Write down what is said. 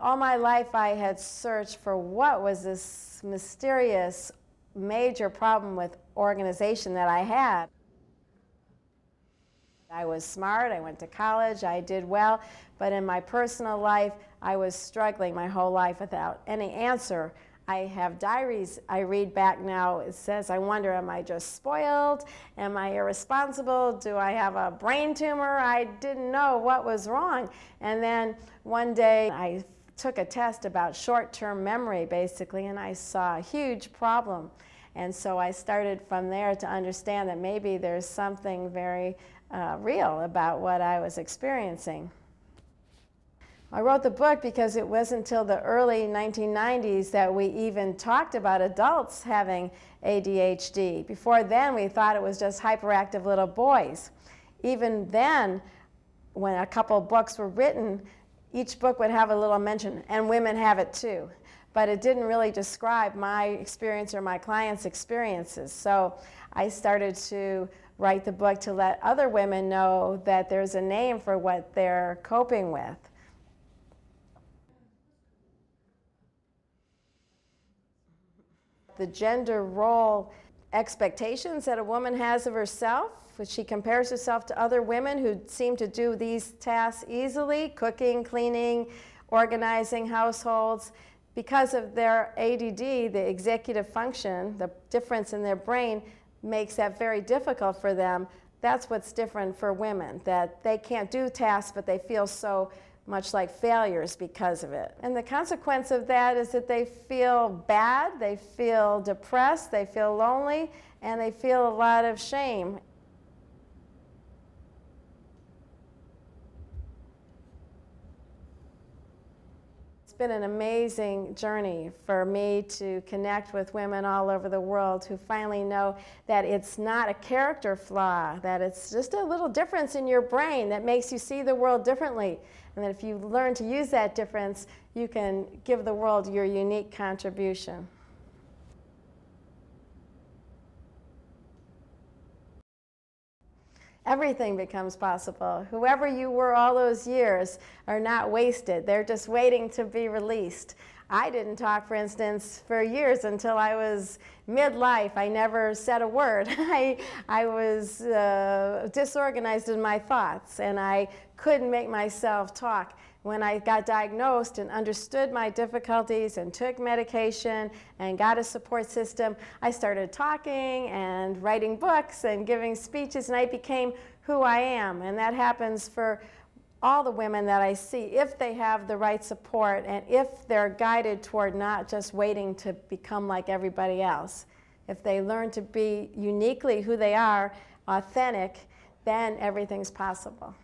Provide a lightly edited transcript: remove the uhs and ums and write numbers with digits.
All my life I had searched for what was this mysterious major problem with organization that I had. I was smart, I went to college, I did well, but in my personal life I was struggling my whole life without any answer. I have diaries I read back now. It says, I wonder, am I just spoiled? Am I irresponsible? Do I have a brain tumor? I didn't know what was wrong. And then one day I took a test about short-term memory, basically, and I saw a huge problem. And so I started from there to understand that maybe there's something very real about what I was experiencing. I wrote the book because it wasn't until the early 1990s that we even talked about adults having ADHD. Before then, we thought it was just hyperactive little boys. Even then, when a couple books were written, each book would have a little mention, and women have it too. But it didn't really describe my experience or my clients' experiences. So I started to write the book to let other women know that there's a name for what they're coping with. The gender role expectations that a woman has of herself, which she compares herself to other women who seem to do these tasks easily, cooking, cleaning, organizing households. Because of their ADD, the executive function, the difference in their brain, makes that very difficult for them. That's what's different for women, that they can't do tasks, but they feel so much like failures because of it. And the consequence of that is that they feel bad, they feel depressed, they feel lonely, and they feel a lot of shame. It's been an amazing journey for me to connect with women all over the world who finally know that it's not a character flaw, that it's just a little difference in your brain that makes you see the world differently. And that if you learn to use that difference, you can give the world your unique contribution. Everything becomes possible. Whoever you were all those years are not wasted. They're just waiting to be released. I didn't talk, for instance, for years until I was midlife. I never said a word. I was disorganized in my thoughts, and I couldn't make myself talk. When I got diagnosed and understood my difficulties and took medication and got a support system, I started talking and writing books and giving speeches, and I became who I am. And that happens for all the women that I see, if they have the right support and if they're guided toward not just waiting to become like everybody else. If they learn to be uniquely who they are, authentic, then everything's possible.